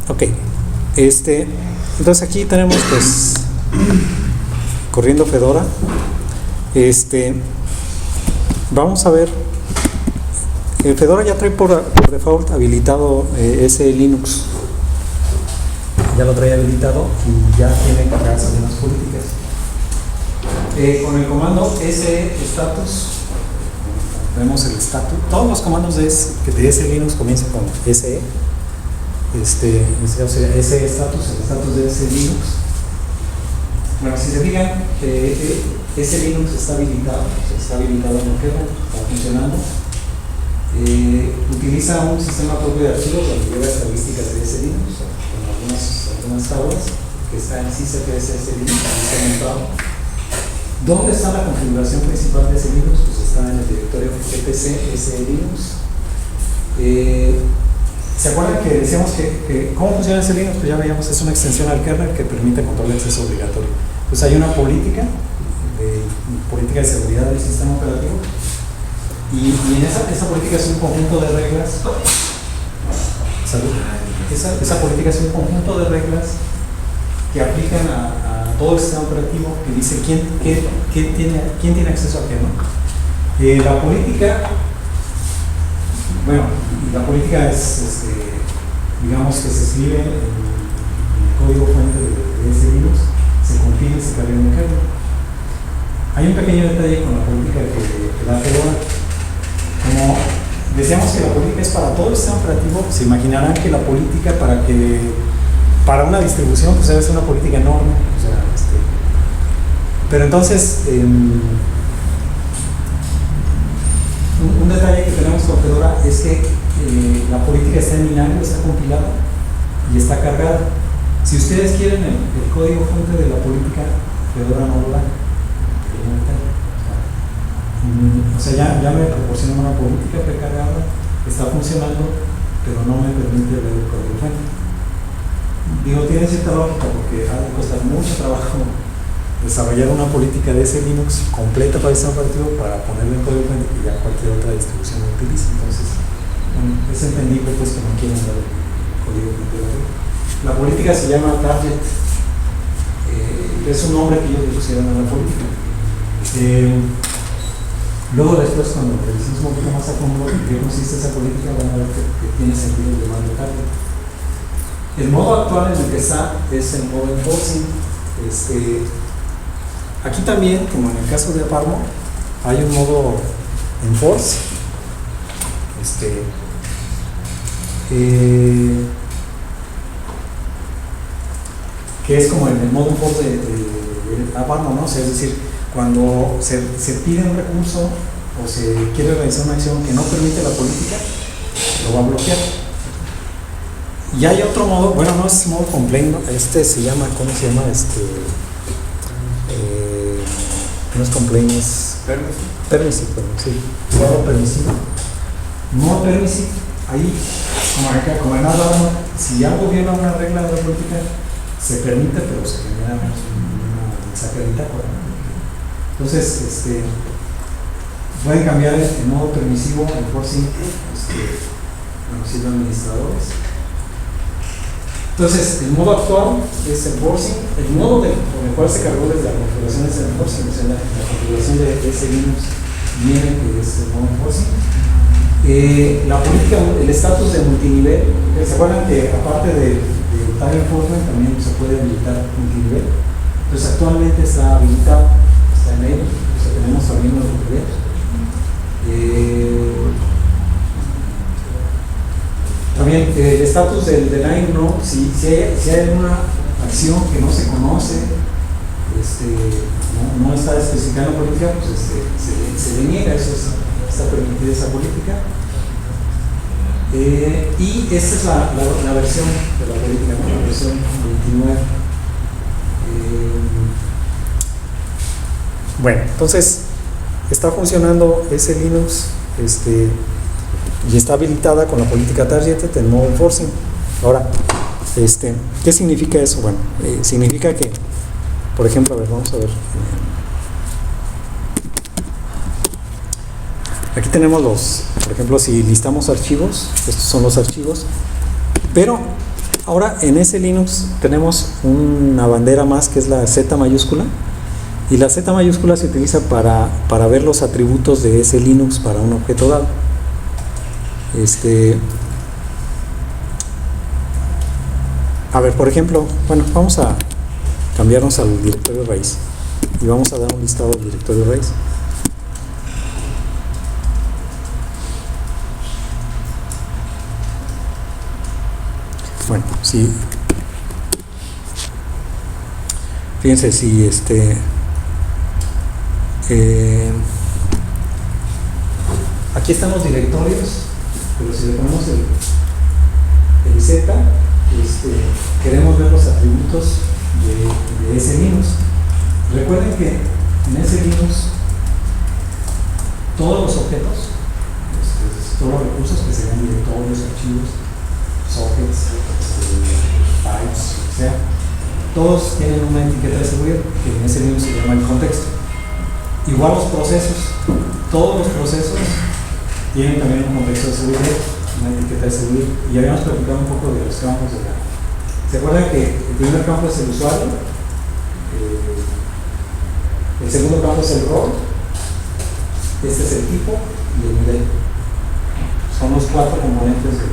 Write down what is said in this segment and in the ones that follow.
Ok, entonces aquí tenemos pues corriendo Fedora. Vamos a ver. Fedora ya trae por default habilitado ese Linux. Ya lo trae habilitado y ya tiene cargadas algunas políticas. Con el comando status, vemos el status. Todos los comandos de ese Linux comienzan con SE. O sea, ese status, el status de ese Linux. Bueno, si se fijan, ese Linux está habilitado en el kernel, está funcionando. Utiliza un sistema propio de archivos donde lleva estadísticas de ese Linux, con algunas tablas que está en sysfs Linux, está montado. ¿Dónde está la configuración principal de ese Linux? Pues está en el directorio etc ese Linux. ¿Se acuerdan que decíamos que cómo funciona ese Linux? Pues ya veíamos, es una extensión al kernel que permite control de acceso obligatorio. Entonces hay una política de seguridad del sistema operativo y en esa política es un conjunto de reglas. Esa política es un conjunto de reglas que aplican a todo el sistema operativo, que dice quién tiene acceso a qué, ¿no? La política, bueno, la política es, digamos que se escribe en el código fuente de ese Linux, se compila y se carga en el kernel. Hay un pequeño detalle con la política que da Fedora. Como decíamos que la política es para todo el sistema operativo, se imaginarán que la política para una distribución pues debe ser una política enorme. O sea, pero entonces, un detalle que tenemos con Fedora es que la política está en binario, está compilada y está cargada. Si ustedes quieren el código fuente de la política, Fedora no lo da. O sea, ya me proporciona una política precargada, está funcionando, pero no me permite ver el código fuente. Digo, tiene cierta lógica porque ha de costar mucho trabajo desarrollar una política de ese Linux completa para el sistema operativo para ponerle en código fuente que ya cualquier otra distribución lo utilice. Entonces, es entendible pues que no quieren dar el código fuente. La política se llama target. Es un nombre que ellos le pusieron a la política. Luego después, cuando revisemos un poquito más a fondo en qué consiste esa política, van a ver que tiene sentido llamarlo target. El modo actual en el que está es el modo enforcing. Aquí también, como en el caso de Aparmo, hay un modo enforce. Que es como el modo enforce de Aparmo, ¿no? O sea, es decir, cuando se pide un recurso o se quiere realizar una acción que no permite la política, lo va a bloquear. Y hay otro modo, bueno, no es modo complaint, ¿no? Se llama, ¿cómo se llama? No es complaint, es permissive, sí. Modo permisivo. Modo permisive, ahí, como en Aparmo, si algo viola una regla de la política, se permite, pero se genera una mensaje de bitácora. Entonces, pueden cambiar el modo permisivo, el forcing, siendo administradores. Entonces, el modo actual es el forcing, el modo con el cual se cargó desde la configuración es el forcing, o sea, la configuración de ese Linux viene que es el modo forcing. La política, el estatus de multinivel, ¿se acuerdan que aparte de Time Enforcement también se puede habilitar multinivel? Entonces, actualmente está habilitado, está en ello, o sea, tenemos también los niveles. También el estatus del line no, si hay alguna acción que no se conoce, no está especificada en la política, pues se deniega, eso está permitida esa política. Y esta es la versión de la política, ¿no? La versión 29. Bueno, entonces está funcionando ese Linux y está habilitada con la política targeted en modo enforcing. Ahora, ¿qué significa eso? Bueno, significa que, por ejemplo, a ver, vamos a ver. Aquí tenemos por ejemplo, si listamos archivos, estos son los archivos, pero Ahora en ese Linux tenemos una bandera más que es la Z mayúscula, y la Z mayúscula se utiliza para ver los atributos de ese Linux para un objeto dado. A ver, por ejemplo, bueno, vamos a cambiarnos al directorio raíz y vamos a dar un listado del directorio raíz. Bueno, sí. Fíjense, si aquí están los directorios, pero si le ponemos el Z, queremos ver los atributos de ese Linux. Recuerden que en ese Linux todos los objetos, todos los recursos que sean directorios, archivos, sockets, pipes, o sea, todos tienen una etiqueta de seguridad que en ese Linux se llama el contexto. Igual los procesos, todos los procesos tienen también un contexto de seguridad, una etiqueta de seguridad. Y habíamos platicado un poco de los campos de la. ¿Se acuerdan que el primer campo es el usuario? El segundo campo es el rol, este es el tipo y el nivel. Son los 4 componentes de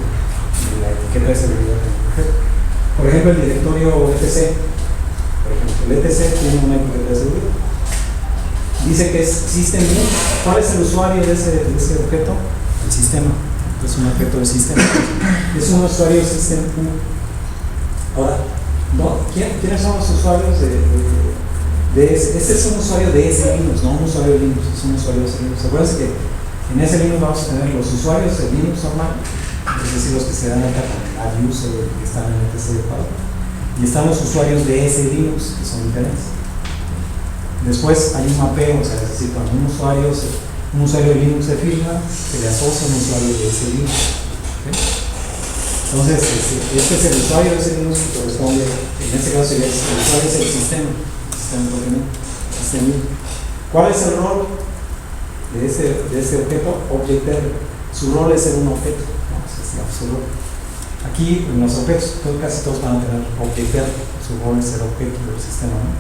la etiqueta de seguridad. Por ejemplo, el directorio etc. Por ejemplo, el etc tiene una etiqueta de seguridad. Dice que es system. ¿Cuál es el usuario de ese objeto? El sistema. Es un objeto de sistema. Es un usuario system. Ahora, ¿quiénes son los usuarios de ese? Este es un usuario de ese Linux, no un usuario de Linux, es un usuario de ese Linux. Acuérdense que en ese Linux vamos a tener los usuarios de Linux normal, es decir, los que se dan alta con el ad-user, que están en el TC de pago, y están los usuarios de ese Linux, que son diferentes. Después hay un mapeo, o sea, es decir, cuando un usuario de Linux se firma, se le asocia un usuario de ese Linux. ¿Okay? Entonces, este es el usuario de ese Linux que corresponde, en este caso sería el usuario es el sistema propiamente. ¿Cuál es el rol de ese objeto? Object. Su rol es ser un objeto. ¿No? Su rol. Aquí en los objetos, casi todos van a tener object. Su rol es ser objeto del sistema. ¿No?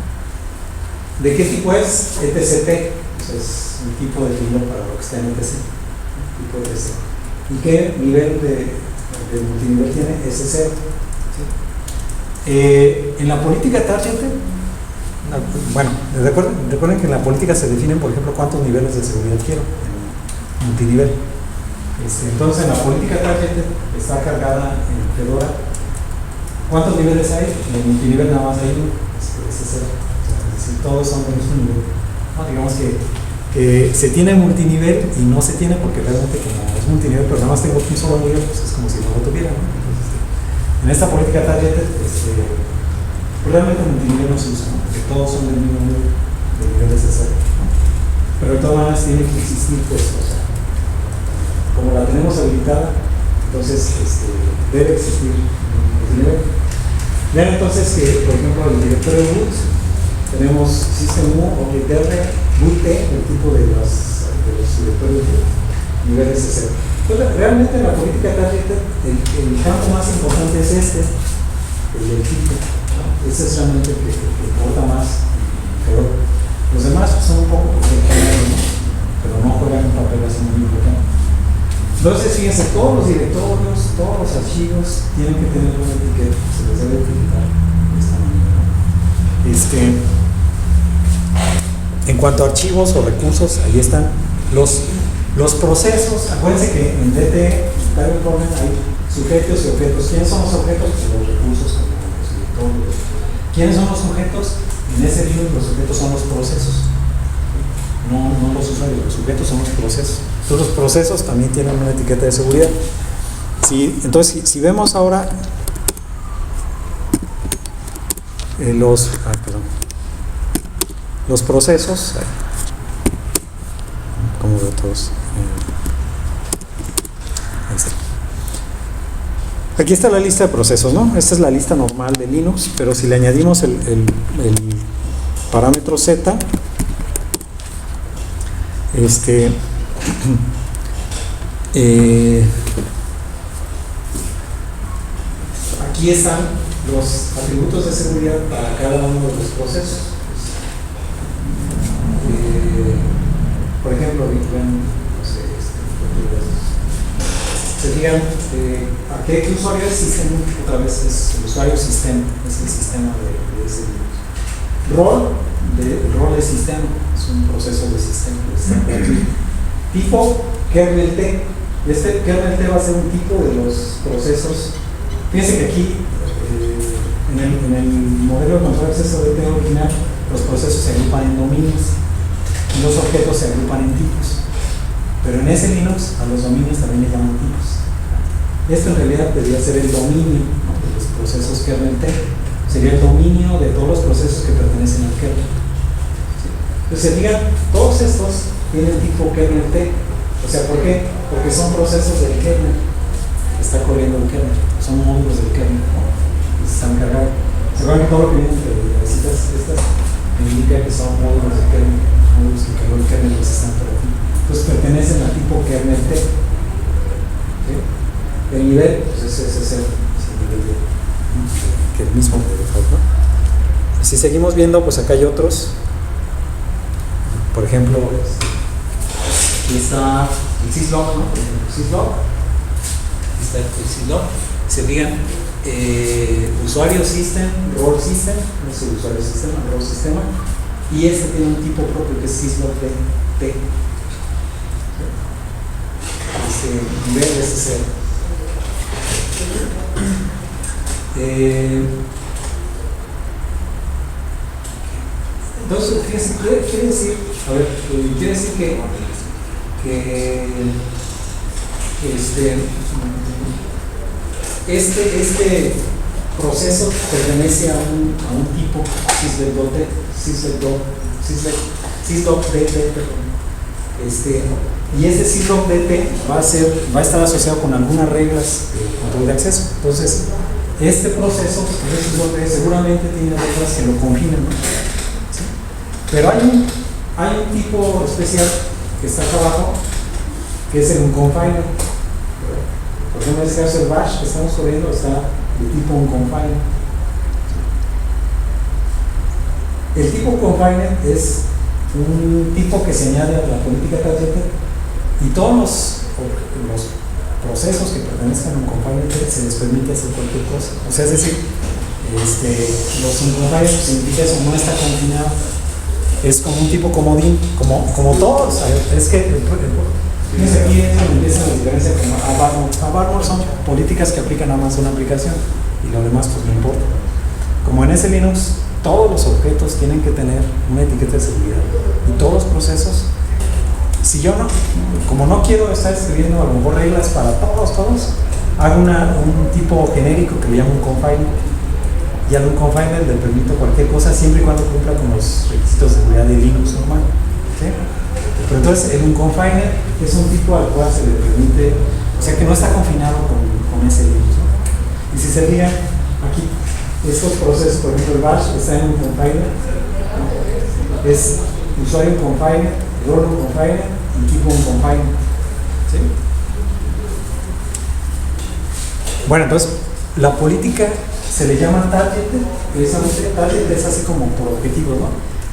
¿De qué tipo es? ETCP. Es un tipo definido para lo que está en ETC. Tipo ETC. ¿Y qué nivel de multinivel tiene? S0. ¿Sí? En la política targeted, bueno, recuerden que en la política se definen, por ejemplo, cuántos niveles de seguridad quiero en multinivel. Entonces, en la política targeted está cargada en Fedora. ¿Cuántos niveles hay? En el multinivel nada más hay uno, S0. Es decir, todos son del mismo nivel. ¿No? Digamos que se tiene multinivel y no se tiene porque realmente como es multinivel pero nada más tengo un solo nivel, pues es como si no lo tuviera, ¿no? Entonces, en esta política targeted pues realmente el multinivel no se usa, ¿no? Porque todos son del mismo nivel, de niveles de cero, ¿no? Pero de todas maneras tiene que existir, pues, o sea, como la tenemos habilitada, entonces debe existir el multinivel. Vean entonces que, por ejemplo, el directorio root tenemos system.u, object.r, boot, el tipo de los directorios de niveles de cero. Entonces, realmente en la política targeted, el campo más importante es el del tipo. ¿No? Ese es realmente el que importa más. Pero los demás pues, son un poco perfectos, ¿no? Pero no juegan un papel así muy importante. Entonces, fíjense, todos los directorios, todos los archivos tienen que tener una etiqueta, se les debe etiquetar de esta manera. En cuanto a archivos o recursos, ahí están los procesos. Acuérdense que en DT, hay sujetos y objetos. ¿Quiénes son los objetos? Pues los recursos, como los directorios. ¿Quiénes son los sujetos? En ese libro los sujetos son los procesos. No los usuarios, los sujetos son los procesos. Entonces los procesos también tienen una etiqueta de seguridad. Entonces, si vemos ahora los procesos, como de todos. Ahí está. Aquí está la lista de procesos, ¿no? Esta es la lista normal de Linux, pero si le añadimos el parámetro Z, aquí aquí están los atributos de seguridad para cada uno de los procesos. Por ejemplo, no sé, se fijan, ¿a qué usuario es sistema? Otra vez es el usuario sistema, es el sistema de ese rol de sistema, es un proceso de sistema. Tipo kernel T. Este kernel T va a ser un tipo de los procesos. Fíjense que aquí, en el modelo de control de acceso de T original, los procesos se agrupan en dominios y los objetos se agrupan en tipos. Pero en ese Linux, a los dominios también le llaman tipos. Esto en realidad debería ser el dominio, ¿no?, de los procesos kernel T. Sería el dominio de todos los procesos que pertenecen al kernel. ¿Sí? Entonces, digan, todos estos tienen tipo kernel T. O sea, ¿por qué? Porque son procesos del kernel que está corriendo el kernel. Son módulos del kernel, ¿no?, que se están cargando. ¿Se acuerdan que todo lo que viene de las citas estas indica que son módulos del kernel? Módulos que cargó el kernel del sistema operativo. Entonces pertenecen al tipo kernel T. ¿Sí? El nivel, pues ese es el nivel de que el mismo de default, ¿no? Si seguimos viendo, pues acá hay otros. Por ejemplo, aquí está el syslog, ¿no? Syslog. Aquí está el syslog. Se fijan, usuario system, role system, no es el usuario sistema, role sistema. Y este tiene un tipo propio que es syslog de T. Nivel de ese cero. Entonces, fíjense, quiere decir, a ver, quiere decir que este proceso pertenece a un tipo syslog DT, y ese syslog DT va a estar asociado con algunas reglas de control de acceso. Entonces, este proceso, el syslog DT, seguramente tiene reglas que lo confinan, ¿no? ¿Sí? Pero hay un tipo especial que está acá abajo, que es el unconfiner. Por ejemplo, en este caso el bash que estamos corriendo está de tipo unconfiner. El tipo unconfiner es un tipo que se añade a la política targeted, y todos los procesos que pertenezcan a un unconfiner se les permite hacer cualquier cosa. O sea, es decir, los unconfiners significa eso, no está confinado. Es como un tipo comodín, como todos. Es que fíjense, aquí es donde empieza la diferencia con ABARMOR. Son políticas que aplican nada más a una aplicación y lo demás pues no importa. Como en ese Linux, todos los objetos tienen que tener una etiqueta de seguridad y todos los procesos. Si yo como no quiero estar escribiendo a lo mejor reglas para todos, hago un tipo genérico que le llamo un confiner, y al unconfiner le permito cualquier cosa siempre y cuando cumpla con los requisitos de seguridad de Linux normal. ¿Sí? Pero entonces el unconfiner es un tipo al cual se le permite, o sea que no está confinado con ese Linux, ¿no? Y si se fijan aquí, estos procesos, por ejemplo el bash está en un unconfiner, ¿no? Es usuario unconfiner, role unconfiner y tipo unconfiner. ¿Sí? Bueno, entonces la política se le llama targeted, precisamente targeted es así como por objetivo, ¿no?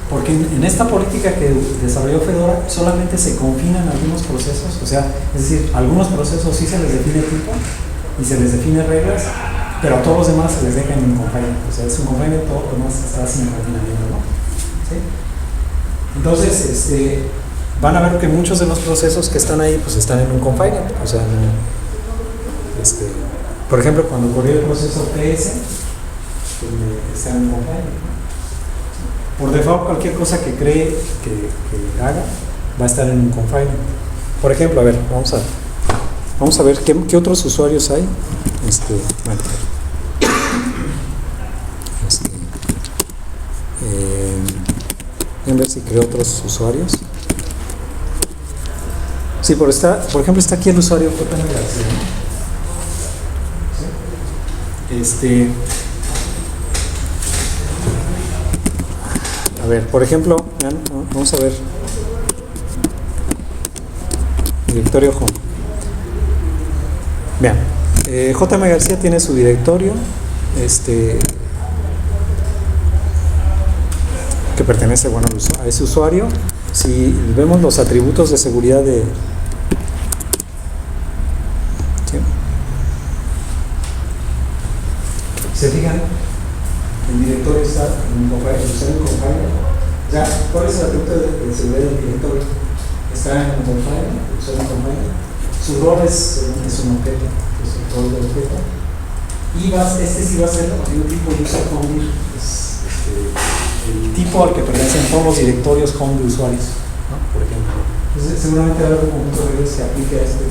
Porque en esta política que desarrolló Fedora solamente se confinan algunos procesos, o sea, es decir, algunos procesos sí se les define tipo y se les define reglas, pero a todos los demás se les deja en un confiner, o sea, es un confiner, todo lo demás está sin confinamiento, ¿no? ¿Sí? Entonces, van a ver que muchos de los procesos que están ahí, pues están en un confiner, o sea, por ejemplo, cuando corrió el proceso TS, pues está en un confiner. Por default, cualquier cosa que cree que haga va a estar en un confiner. Por ejemplo, a ver, vamos a ver qué otros usuarios hay. Bueno, a ver si creo otros usuarios. Sí, por ejemplo, está aquí el usuario JM García, ¿sí? A ver, por ejemplo, vamos a ver directorio home. Vean, JM García tiene su directorio que pertenece, bueno, a ese usuario. Si vemos los atributos de seguridad de... ¿sí? ¿Se fijan? El directorio está en el usuario compile. Ya, ¿cuál es el atributo de seguridad del directorio? Está en el compile, el usuario compile. Su rol es un objeto, es el rol del objeto. Y sí va a ser de un tipo user home, es el tipo al que pertenecen todos los directorios home de usuarios, ¿no? Por ejemplo. Entonces, seguramente va a haber un conjunto de reglas que aplique a este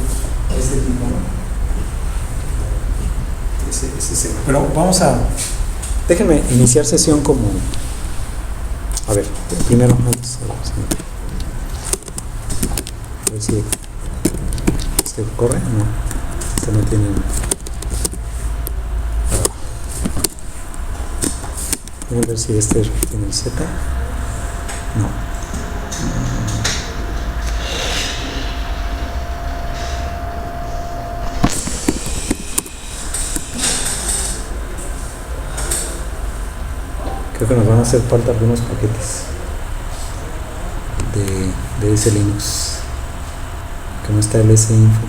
tipo, ¿no? Pero vamos a... Déjenme iniciar sesión como... A ver, primero, antes... A ver si... ¿Este corre? No. Este no tiene... Voy a ver si este tiene el Z. No. Creo que nos van a hacer falta algunos paquetes de ese Linux. Que no está el S-Info.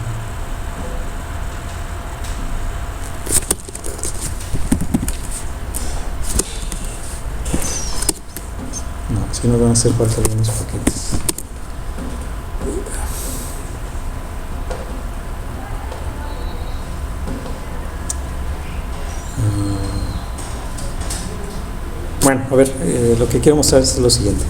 Sí nos van a hacer falta algunos paquetes. Bueno, a ver, lo que quiero mostrar es lo siguiente.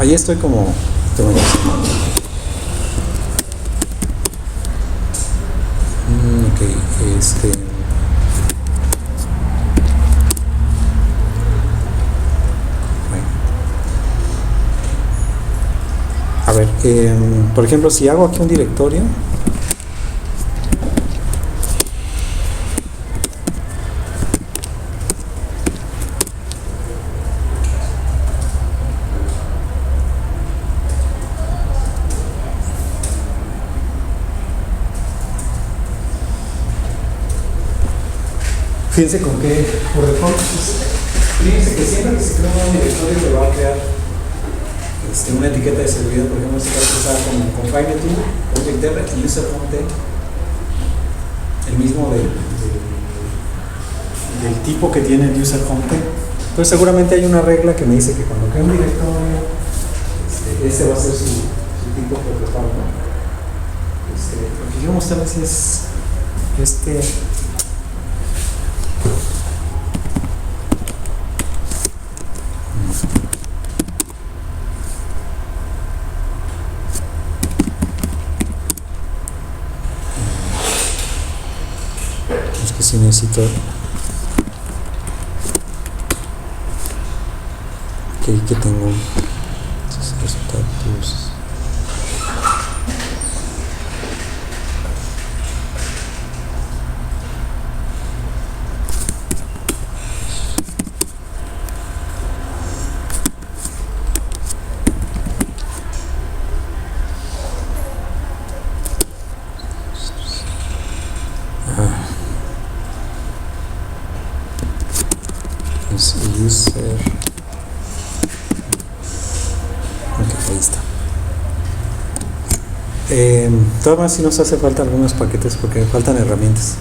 Ahí estoy como... A ver, por ejemplo, si hago aquí un directorio... Fíjense con qué, por default, fíjense que siempre que se crea un directorio le va a crear una etiqueta de seguridad. Por ejemplo, en este caso está como confine to, object direct y user content, el mismo del tipo que tiene el user content. Entonces seguramente hay una regla que me dice que cuando crea un directorio, ese va a ser su tipo por default, ¿no? Lo que quiero mostrarles es si necesito que tengo status. User. Ok, ahí está. Todavía sí nos hace falta algunos paquetes porque faltan herramientas.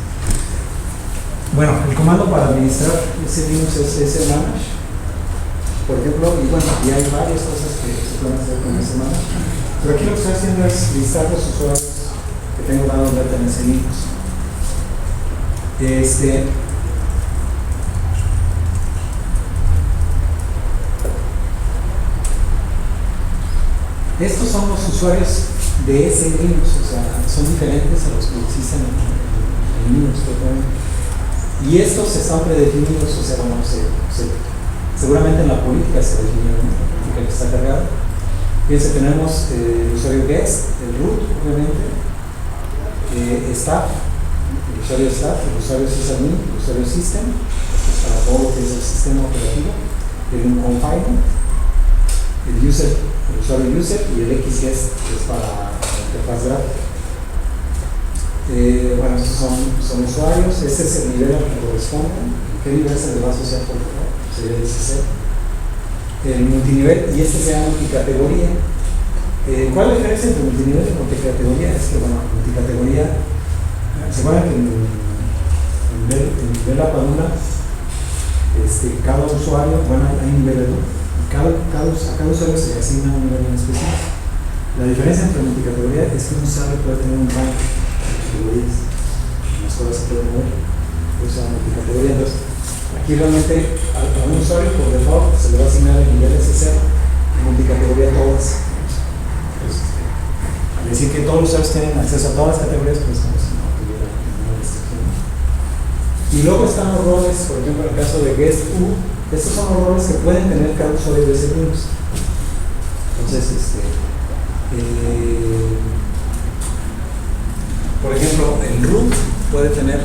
Bueno, el comando para administrar ese Linux es manage, por ejemplo, y bueno, y hay varias cosas que se pueden hacer con ese manage. Pero aquí lo que estoy haciendo es listar los usuarios que tengo dado en data en ese Linux. Estos son los usuarios de ese Linux, o sea, son diferentes a los que existen en Linux totalmente. Y estos están predefinidos, o sea, bueno, se Seguramente en la política se define la política que está cargada. Fíjense, tenemos el usuario guest, el root, obviamente, staff, el usuario staff, el usuario sysadmin, el usuario system, esto es para todo lo que es el sistema operativo, el unconfined, el user, el usuario user, y el xguest es para la interfaz gráfica. Bueno, estos son usuarios, este es el nivel al que corresponde. ¿Qué nivel se le va a asociar por favor? Sería 16. El multinivel, y este se llama multicategoría. ¿Cuál es la diferencia entre multinivel y multicategoría? Es que, bueno, multicategoría, ¿se acuerdan que en nivel Apaduna, cada usuario, bueno, hay niveles, ¿no? A cada usuario se le asigna un nivel en específico. La diferencia entre multicategoría es que un usuario puede tener un rango de categorías, las cosas se pueden mover, por eso se llama multicategoría. Entonces, aquí realmente a un usuario por default se le va a asignar el nivel S0, multicategoría todas. Al decir que todos los usuarios tienen acceso a todas las categorías, pues como si no tuviera ninguna restricción. Y luego están los roles, por ejemplo, en el caso de guest U, estos son los roles que pueden tener cada usuario de ese Linux. Entonces, por ejemplo, el root puede tener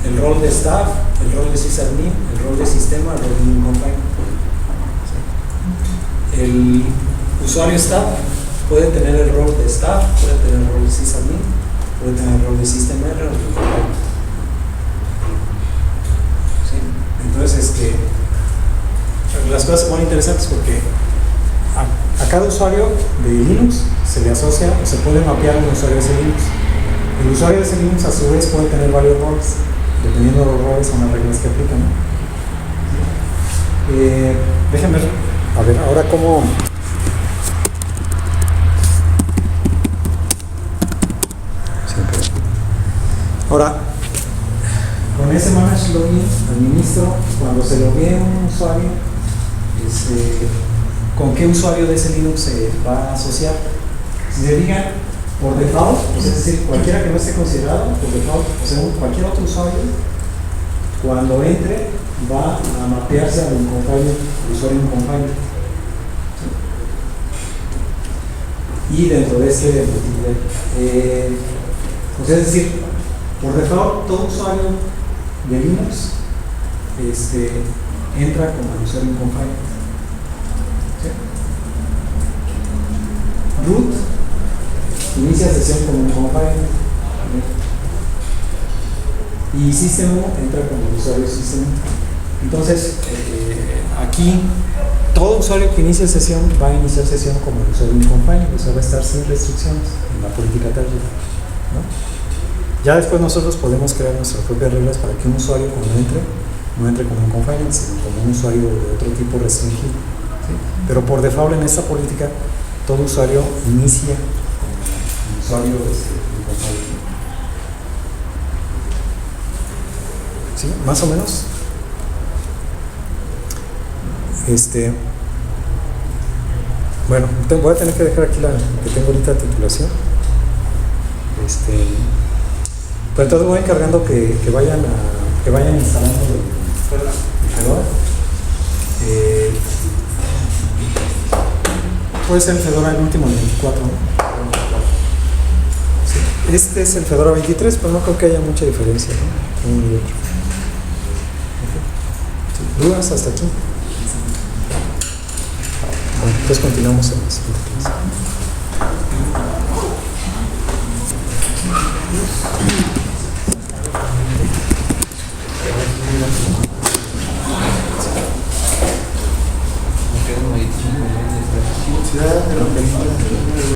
el rol de staff, el rol de sysadmin, el rol de sistema, el rol de unconfined. El usuario staff puede tener el rol de staff, puede tener el rol de sysadmin, puede tener el rol de sistema R o de unconfined. ¿Sí? Entonces, las cosas se ponen interesantes porque a cada usuario de Linux se le asocia o se puede mapear un usuario de ese Linux. El usuario de ese Linux a su vez puede tener varios roles, dependiendo de los roles son las reglas que aplican, ¿no? Déjenme a ver ahora cómo ahora con ese manage login administro cuando se loguee un usuario con qué usuario de ese Linux se va a asociar. Si se fijan, por default, es decir, cualquiera que no esté considerado, por default, o sea, cualquier otro usuario, cuando entre, va a mapearse al usuario unconfined. Y dentro de este multinivel. O sea, es decir, por default, todo usuario de Linux entra como el usuario unconfined. ¿Sí? Root inicia sesión como unconfined. Y System entra como el usuario System. Entonces, aquí, todo usuario que inicie sesión va a iniciar sesión como el usuario unconfined, o sea, va a estar sin restricciones en la política target, ¿no? Ya después nosotros podemos crear nuestras propias reglas para que un usuario cuando entre, no entre como un confined, sino como un usuario de otro tipo restringido. ¿Sí? Pero por default en esta política, todo usuario inicia como un usuario unconfined. ¿Sí? Más o menos. Bueno, voy a tener que dejar aquí la que tengo ahorita de titulación. Pero entonces voy encargando que vayan instalando el Fedora. Puede ser el Fedora el último, el 24, ¿no? Sí. Este es el Fedora 23, pero no creo que haya mucha diferencia, ¿no? Uno y otro. Sí. ¿Dudas hasta aquí? Bueno, entonces continuamos en la siguiente clase.